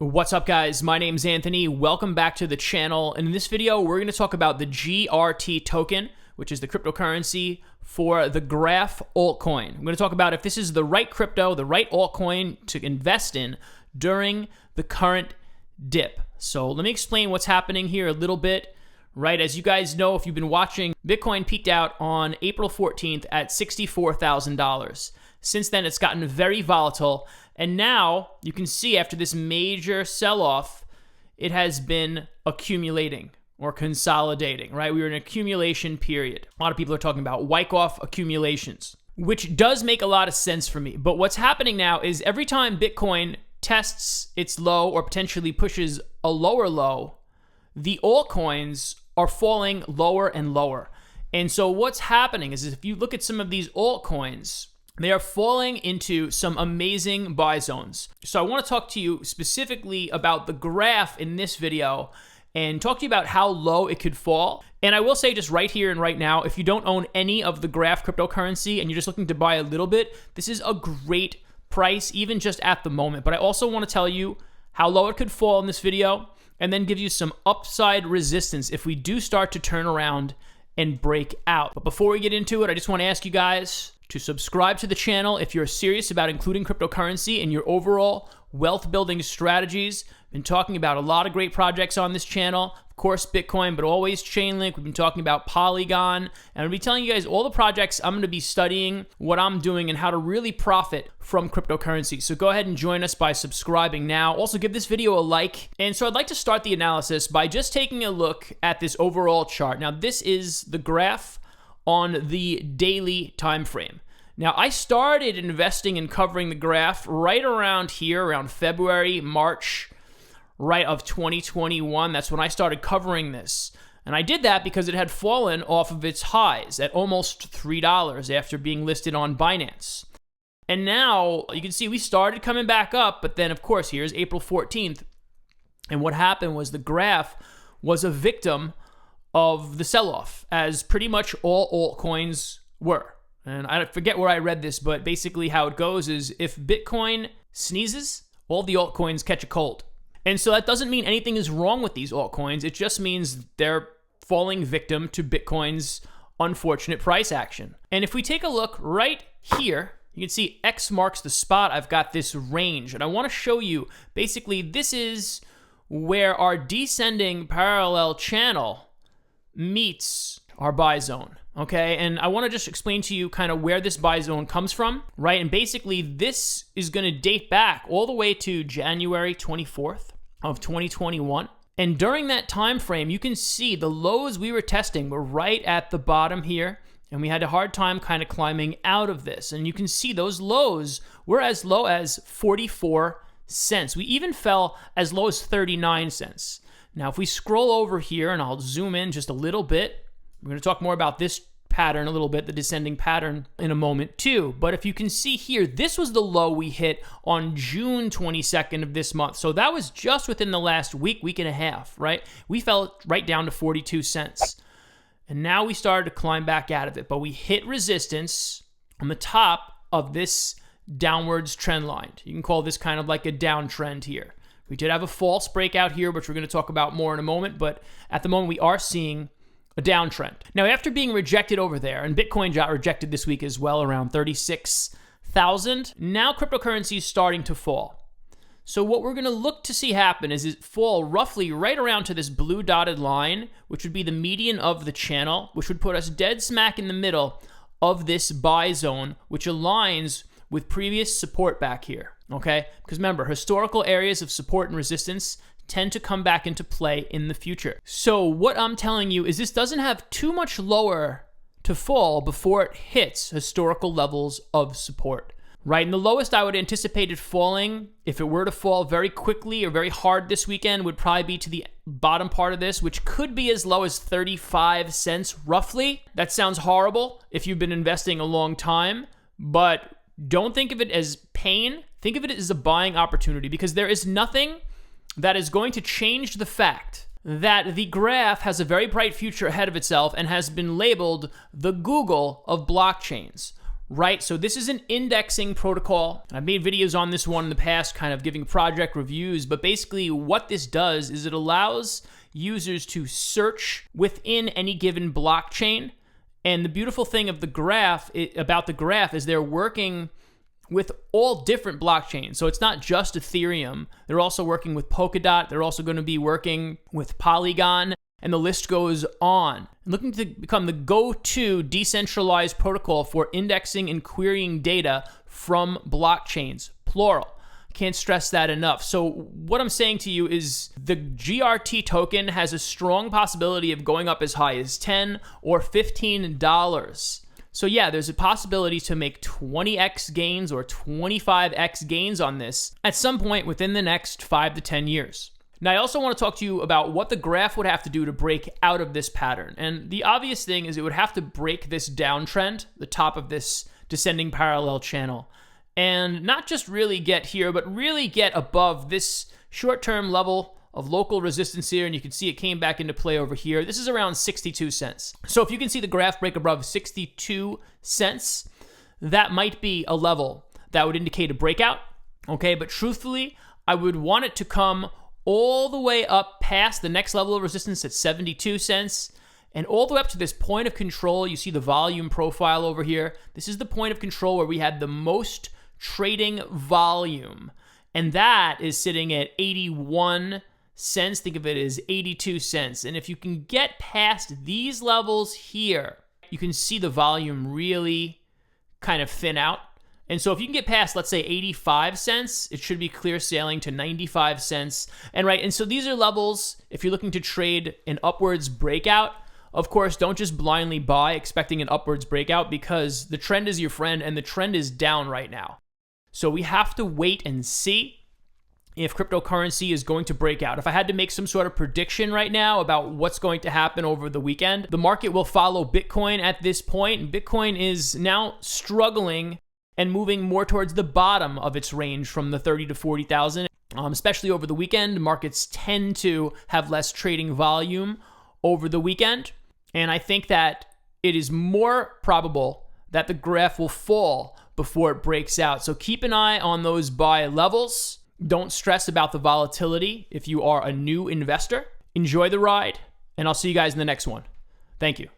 What's up, guys? My name's Anthony. Welcome back to the channel. And in this video, we're going to talk about the GRT token, which is the cryptocurrency for the Graph altcoin. I'm going to talk about if this is the right crypto, the right altcoin to invest in during the current dip. So let me explain what's happening here a little bit. Right, as you guys know, if you've been watching, Bitcoin peaked out on April 14th at $64,000. Since then, it's gotten very volatile. And now you can see after this major sell-off, it has been accumulating or consolidating, right? We were in an accumulation period. A lot of people are talking about Wyckoff accumulations, which does make a lot of sense for me. But what's happening now is every time Bitcoin tests its low or potentially pushes a lower low, the altcoins are falling lower and lower. And so what's happening is if you look at some of these altcoins, they are falling into some amazing buy zones. So I want to talk to you specifically about the graph in this video and talk to you about how low it could fall. And I will say just right here and right now, if you don't own any of the graph cryptocurrency and you're just looking to buy a little bit, this is a great price, even just at the moment. But I also want to tell you how low it could fall in this video and then give you some upside resistance if we do start to turn around and break out. But before we get into it, I just want to ask you guys to subscribe to the channel if you're serious about including cryptocurrency in your overall wealth building strategies. Been talking about a lot of great projects on this channel. Of course, Bitcoin, but always Chainlink. We've been talking about Polygon. And I'll be telling you guys all the projects I'm going to be studying, what I'm doing, and how to really profit from cryptocurrency. So go ahead and join us by subscribing now. Also, give this video a like. And so I'd like to start the analysis by just taking a look at this overall chart. Now, this is the graph on the daily time frame. Now, I started investing and covering the graph right around here, around February, March, right, of 2021. That's when I started covering this. And I did that because it had fallen off of its highs at almost $3 after being listed on Binance. And now you can see we started coming back up, but then of course, here's April 14th. And what happened was the graph was a victim of the sell-off, as pretty much all altcoins were. And I forget where I read this, but basically how it goes is if Bitcoin sneezes, all the altcoins catch a cold. And so that doesn't mean anything is wrong with these altcoins. It just means they're falling victim to Bitcoin's unfortunate price action. And if we take a look right here, you can see X marks the spot. I've got this range, and I want to show you, basically, this is where our descending parallel channel meets our buy zone, okay? And I want to just explain to you kind of where this buy zone comes from, right? And basically, this is going to date back all the way to January 24th of 2021. And during that time frame, you can see the lows we were testing were right at the bottom here, and we had a hard time kind of climbing out of this. And you can see those lows were as low as 44 cents. We even fell as low as 39 cents. Now, if we scroll over here, and I'll zoom in just a little bit, we're going to talk more about this pattern a little bit, the descending pattern, in a moment too. But if you can see here, this was the low we hit on June 22nd of this month. So that was just within the last week and a half, right? We fell right down to 42 cents. And now we started to climb back out of it. But we hit resistance on the top of this downwards trend line. You can call this kind of like a downtrend here. We did have a false breakout here, which we're going to talk about more in a moment. But at the moment, we are seeing a downtrend. Now, after being rejected over there, and Bitcoin got rejected this week as well, around 36,000, now cryptocurrency is starting to fall. So what we're going to look to see happen is it fall roughly right around to this blue dotted line, which would be the median of the channel, which would put us dead smack in the middle of this buy zone, which aligns with previous support back here, okay? Because remember, historical areas of support and resistance tend to come back into play in the future. So what I'm telling you is this doesn't have too much lower to fall before it hits historical levels of support, right? And the lowest I would anticipate it falling, if it were to fall very quickly or very hard this weekend, would probably be to the bottom part of this, which could be as low as 35 cents roughly. That sounds horrible if you've been investing a long time, but don't think of it as pain. Think of it as a buying opportunity, because there is nothing that is going to change the fact that the graph has a very bright future ahead of itself and has been labeled the Google of blockchains, right? So this is an indexing protocol. I've made videos on this one in the past, kind of giving project reviews, but basically what this does is it allows users to search within any given blockchain. And the beautiful thing of the graph, about the graph, is they're working with all different blockchains. So it's not just Ethereum. They're also working with Polkadot. They're also going to be working with Polygon, and the list goes on. Looking to become the go-to decentralized protocol for indexing and querying data from blockchains, plural. Can't stress that enough. So what I'm saying to you is the GRT token has a strong possibility of going up as high as $10 or $15. So yeah, there's a possibility to make 20x gains or 25x gains on this at some point within the next 5 to 10 years. Now, I also want to talk to you about what the graph would have to do to break out of this pattern. And the obvious thing is it would have to break this downtrend, the top of this descending parallel channel, and not just really get here, but really get above this short-term level of local resistance here, and you can see it came back into play over here. This is around 62 cents. So if you can see the graph break above 62 cents, that might be a level that would indicate a breakout, okay? But truthfully, I would want it to come all the way up past the next level of resistance at 72 cents, and all the way up to this point of control. You see the volume profile over here. This is the point of control where we had the most trading volume, and that is sitting at 81 cents. Think of it as 82 cents. And if you can get past these levels here, you can see the volume really kind of thin out. And so if you can get past, let's say 85 cents, it should be clear sailing to 95 cents. And so these are levels, if you're looking to trade an upwards breakout. Of course, don't just blindly buy expecting an upwards breakout, because the trend is your friend and the trend is down right now. So we have to wait and see if cryptocurrency is going to break out. If I had to make some sort of prediction right now about what's going to happen over the weekend, the market will follow Bitcoin at this point. And Bitcoin is now struggling and moving more towards the bottom of its range from the 30 to 40,000. Especially over the weekend, markets tend to have less trading volume over the weekend. And I think that it is more probable that the graph will fall before it breaks out. So keep an eye on those buy levels. Don't stress about the volatility if you are a new investor. Enjoy the ride, and I'll see you guys in the next one. Thank you.